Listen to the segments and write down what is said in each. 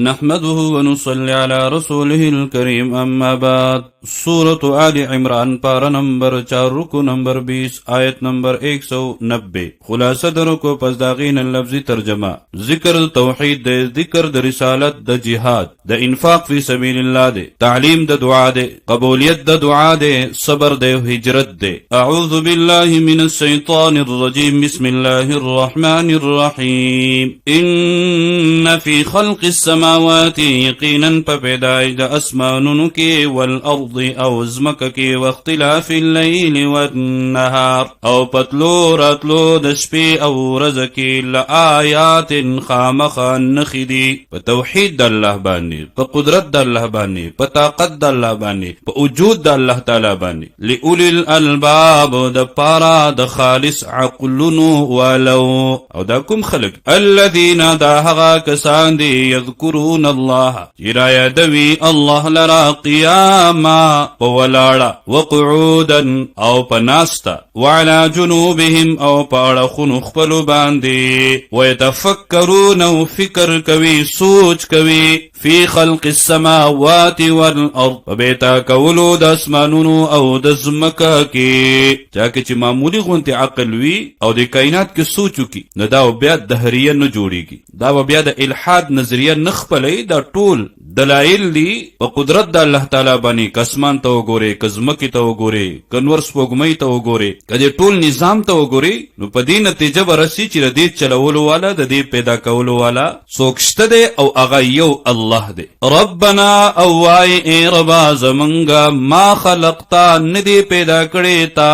نحمده ونصلي على رسوله الكريم اما بعد سورة آل عمران پارا نمبر 4 رکو نمبر 20 آیت نمبر 190 خلاصہ در رکو پس داغین لفظی ترجمہ ذکر توحید دے ذکر د رسالت د جہاد د انفاق فی سبیل اللہ دے تعلیم د دعا دے قبولیت د دعا دے صبر دے ہجرت دے اعوذ باللہ من الشیطان الرجیم بسم اللہ الرحمن الرحیم ان فی خلق السماوات یقینا پیدائش د اسمانونو کی والارض او زمک کی واختلاف اللیل والنهار او پتلو راتلو د شپې او ورځ کی لآیات خامخا نخدی په توحید د الله باندې په قدرت د الله باندې په طاقت د الله باندې په وجود د الله تعالی باندې لأولی الالباب د پارا د خالص عقلونو والو او دا کوم خلق الذین دا هغه کسان دی یذکرون الله چې را یادوي الله لرا قیاما پولاړه وقعودا او پناستا وعلى جنوبهم او پاړخونو خپل باندې ويتفکرون او فکر کوي سوچ کوي فی خلق السماوات والارض بیتا کولو د اسمانونو او د زمکا کې چاکه چې معمولی غونتی عقل وی او د کائنات کې سوچو کی نو دا بیا دهریه نه جوړیږي دا بیا د الحاد نظریه نخپلې دا ټول دلائل دی په قدرت د الله تعالی باندې کسمان ته وګوري کزمکی ته وګوري کنور سپوږمۍ ته وګوري کدی ټول نظام ته وګوري نو په دې نتیجه برسي چې د دې چلولو والا د دې پیدا کولو والا څوک شته دی او هغه یو الله دی ربنا او وای ای ربا زمنګا ما خلقتا ندی پیدا کړی تا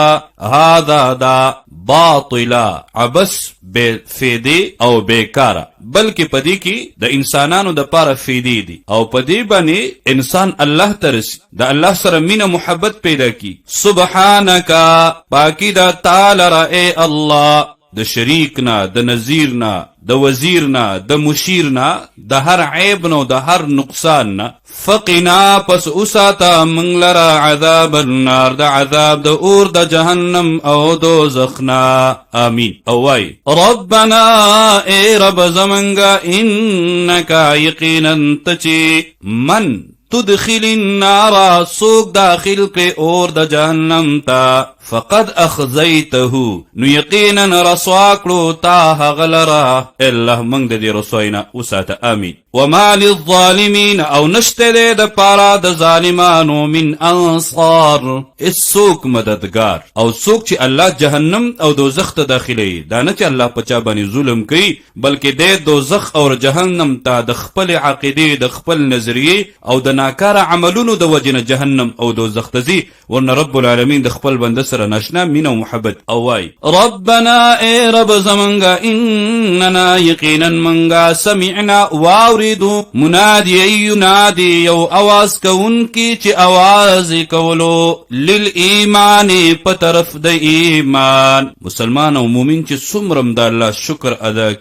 هذا دا باطلا عبس بے فیدی او بیکارا بلکہ پدی کی دا انسانانو دا پارا فیدی دی او پدی بانی انسان اللہ ترسی دا اللہ سر مین محبت پیدا کی سبحانکا پاکی دا تعالی را اے اللہ د شریکنا د نظیرنا د وزیرنا د مشیرنا د هر عیب نو د هر نقصان نا فقنا پس اساتا منگلرا عذاب النار د عذاب د اور د جہنم او دوزخنا آمین اوائی ربنا اے رب زمنگا انکا یقینا تچی من تدخل النار سوک داخل کے اور د جہنم تا فقد اخزیته نو یقینا رسواکلو تا غلرا اللہ منگ دے رسوینا اسات آمین وما للظالمین او نشتے دے دا پارا دا ظالمانو من انصار اس سوک مددگار او سوک چی اللہ جہنم او دوزخ تا داخلی دانا چی اللہ پچا بانی ظلم کی بلکہ دے دوزخ اور جہنم تا دخپل عقیدی دخپل نظریه او دا ناکار عملونو دا وجن جہنم او دوزخ تزی ورن رب العالمین دخپل بندس نشنا مین و محبت اوائی ربنا اے رب زمنگا اننا یقینا منگا سمعنا واوریدو منادی ینادی یو آواز کون کی چی آواز کولو للایمان پترف دا ایمان مسلمان و مومن چی سمرم دا اللہ شکر ادا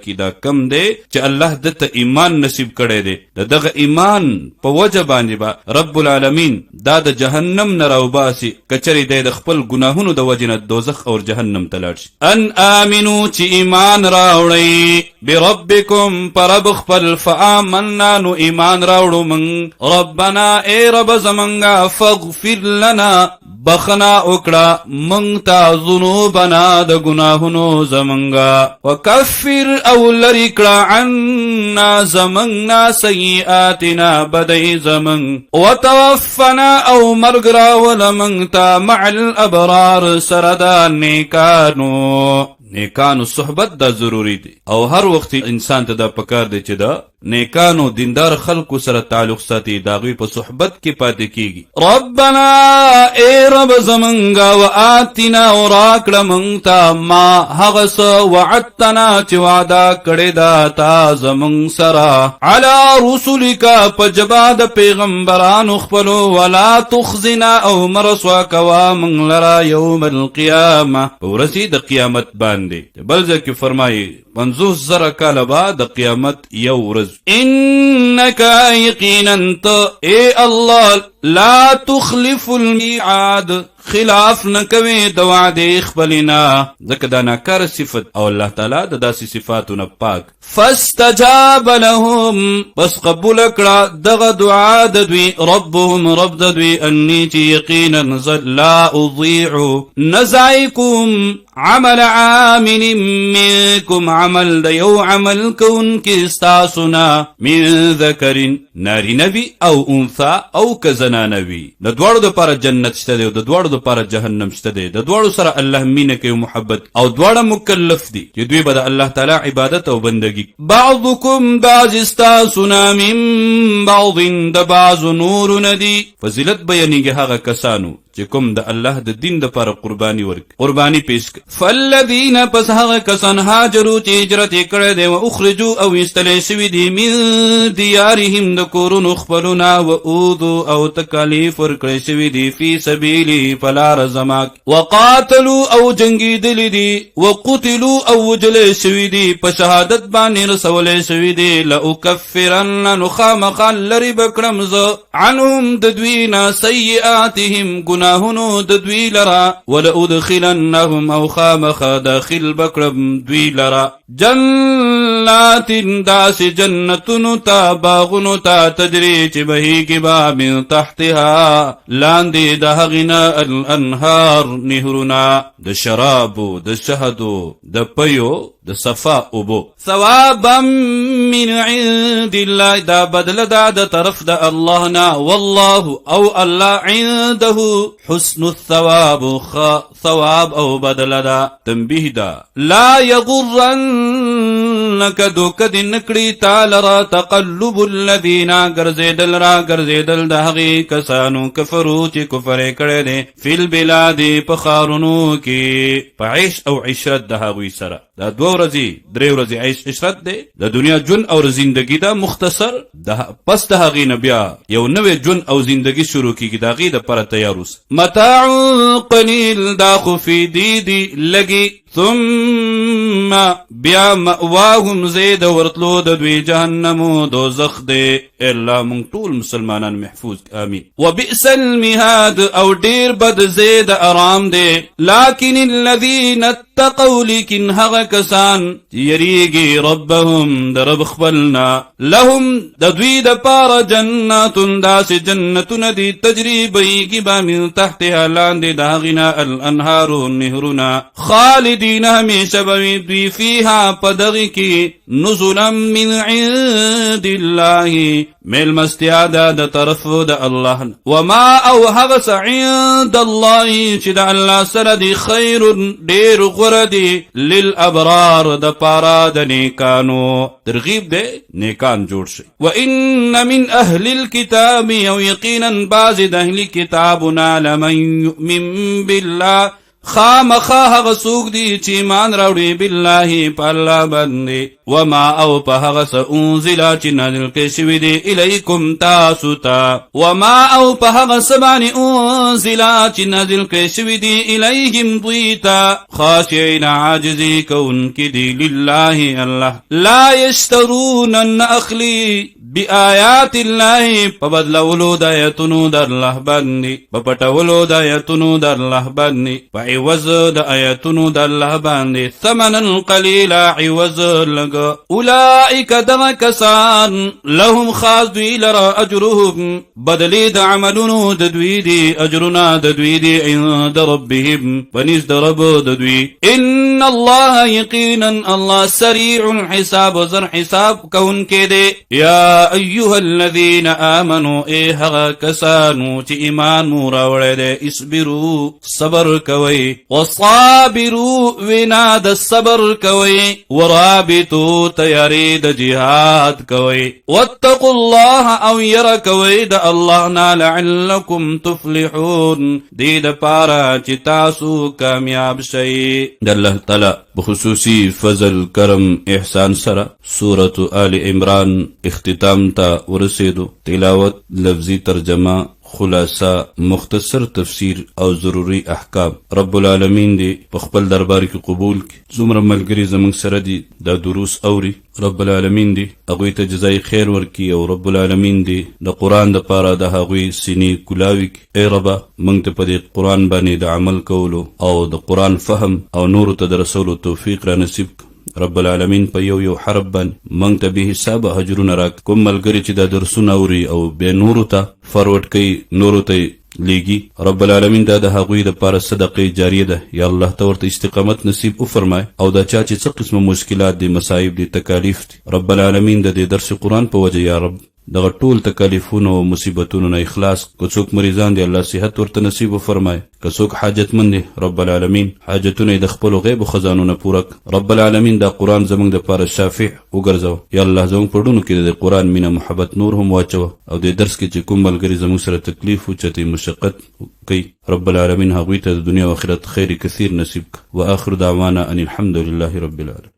کی دا کم دے چی اللہ دتا ایمان نصیب کرے دے دا دغ ایمان پا وجبانی با رب العالمین دا دا جہنم نراو باسی کچری دے دا خپل گناہونو د وجنه دوزخ اور جهنم تلاړ شي ان امنو چې ایمان راوړی بربکم پرب خپل فآمنا نو ایمان راوړو من ربنا ای رب زمنګا فاغفر لنا بخنا اکڑا منگتا ذنوبنا د گناہنو زمنگا وکفر او لرکڑا عنا زمنگنا سیئاتنا بدئی زمنگ وتوفنا او مرگرا ولمنگتا مع الابرار سردا نیکانو صحبت دا ضروری دی او ہر وقت انسان تا دا پکار دی چی دا نیکانو دیندار خلقو سره تعلق ساتي داغوی په صحبت کې پاتې کیږي ربنا اے رب زمنگا و آتنا و راکڑا منگتا ما حغس وعدتنا چی وعدا کڑی دا تا زمنگ سرا علا رسولکا پجباد پیغمبران اخپلو ولا تخزنا او مرسوا کوا منگ لرا یوم القیامة پورسی دا قیامت باندے بلزا کی فرمائی 50,000 کال بعد قیامت یو رز انکا یقینا تا اے اللہ لا تخلف الميعاد خلاف نکوي د وعدې خپلنا ځکه دا ناکاره صفت او الله تعالی د داسې صفاتو نه پاک. فاستجاب لهم بس قبول کړه دغه دعا د دوی ربهم رب د دوی انی چې یقینا لا اضيع نزعکم عمل عامل منکم عمل د یو عمل کون کې استاسنا من ذکر نارینوی او انثى او کزنانوی د دوړو د پر جنت شته دی او د دوړو د پر جهنم شته دی د دوړو سره الله مینه کوي محبت او دوړه مکلف دي چې دوی به د الله تعالی عبادت او بندگی. بعضکم بعض استاسنا من بعض د بعض نور ندی فضیلت بیانیږي هغه کسانو چې کوم د الله د دین د پر قربانی پیش کړ. فالذین پس هغه کسان هاجروا چې هجرت کړی دی او اخرجوا او استلی شوي دي من دیارهم د کورونو خپلونه و اوذوا او تکالیف ورکړی شوي دي فی سبیلی فلار زماک وقاتلوا او جنګېدلي دي وقتلوا او وجلی شوي دي په شهادت باندې رسولی شوي دي لأکفرن نخامخا لرې به کړم زه عنهم د دوی نه سیئاتهم گناهونو د دوی لرا ولأدخلنهم او خامخا داخل بکرم دوی لرا جنات داس جنتونو تا باغونو تا تجری چې بهیږي با من تحتها لاندې د هغینا الانهار نهرنا د شرابو د شهدو د پیو د صفا اوبو ثوابا من عند الله دا بدل دا د طرف د الله نا والله او الله عنده حسن الثواب ثواب او بدل دا تنبیه دا لا یغرنک دوکد نکړی تعالی را تقلب الذین ګرځیدل را ګرځیدل د هغې کسانو کفرو چې کفر کړی دی فی البلاد په ښارونو کې په عیش او عشرت د هغوی سره دا 2 ورځې 3 ورځې عیش عشرت دی د دنیا ژوند او زندگی دا مختصر پس د هغې نه بیا یو نوې ژوند او زندگی شروع کیږي د هغې دپاره تیار اوسه. متاع قلیل دا خو فیدې دي لږې ثم بیا مأواهم زید ورتلو د دوی جهنمو دوزخ دی. الله مونږ ټول مسلمانان محفوظ آمین. وبئس المهاد او ډیر بد زید آرام دی. لکن الذین اتقوا لیکن هغه کسان یریږي ربهم د رب خپلنا لهم د دوی د پاره جناتون داسې جنتونه دي تجری بهیږي به من تحتها لاندې د هغې نه الانهارو نهرونه خالدین همیشه به دوی فیها په دغې کې نزلا من عند الله میلمستیا ده د طرف د الله وما او هغه څه عند الله چې د الله سره دی خیر ډیر غوره دی للابرار د پاره د نیکانو ترغیب دی نیکان جوړ شي. وان من اهل الكتاب او یقینا بعض د اهل کتابنا لمن یؤمن بالله خامخا هغه څوک دي چې ایمان راوړي بالله په الله باندې وما او په هغه څه انزل چې نازل کړي شوي دي الیکم تاسو ته وما او په هغه څه باندې انزل چې نازل کړي شوي دي الیهم دوی ته خاشعین عاجزي کوونکي دي لله الله لا یشترون اخلی بآیات الله په بدلولو د آیتونو د الله باندې په پټولو د آیتونو د الله باندې په عوض د آیتونو د الله باندې ثمنا قلیلا عوض لګ اولئک دغه کسان لهم خاص دوی لرا اجرهم بدلی د عملونو د دوی دی اجرنا د دوی دی عند ربهم پنځ د رب د دوی ان الله یقینا الله سریع الحساب زر حساب کون کې دی. یا ایها الذین آمنوا ای هغه کسانو چې ایمان مو راوړی دی اصبروا صبر کوئ وصابروا وینا د صبر کوئ ورابطوا تیاری د جهاد کوئ واتقوا الله او یره کوئ د الله نه لعلکم تفلحون دې دپاره چې تاسو کامیاب شئ. د الله تعالی بخصوصی فضل کرم احسان سره سورة آل عمران اختتام تا ورسیدو. تلاوت لفظی ترجمه خلاصه مختصر تفسیر او ضروری احکام رب العالمین دی په خپل دربار کې قبول کړي. څومره ملګري زموږ سره دي دا دروس اوري رب العالمین دی هغوی ته جزای خیر ورکړي او رب العالمین دی د قرآن دپاره د هغوی سینې کولاوي کړي. ای ربه موږ ته په دې قرآن باندې د عمل کولو او د قرآن فهم او نورو ته د رسولو توفیق را نصیب کړه. رب العالمین په یو حرف باندې موږ ته بې حسابه اجرونه راکړي. کوم ملګري چې دا درسونه اوري او بیا نورو ته فارورډ کوي، نورو ته لیگی، رب العالمین دا د هغوی د پاره صدقه جاریه ده. یا الله ته ورته استقامت نصیب وفرمای او دا چا چې څه قسمه مشکلات دي، مصائب دي، تکالیف دي، رب العالمین د دې درس قرآن په وجه یا رب دغه ټول تکالیفونو او مصیبتونو نه اخلاص. که څوک مریضان دي الله صحت ورته نصیب وفرمای، که څوک حاجتمند دي رب العالمین حاجتونه د خپلو غیبو خزانو نه پوره کړه. رب العالمین دا قرآن زموږ دپاره شافع وګرځوه. یا الله زموږ په ډونو کې د قرآن مینه محبت نور هم واچوه او د درس کې چې کوم ملګري زموږ سره تکلیف وچتې مشقت کوي رب العالمین هغوی ته د دنیا و آخرت خیر کثیر نصیب کړه. و آخر دعوانا ان الحمد لله رب العالمین.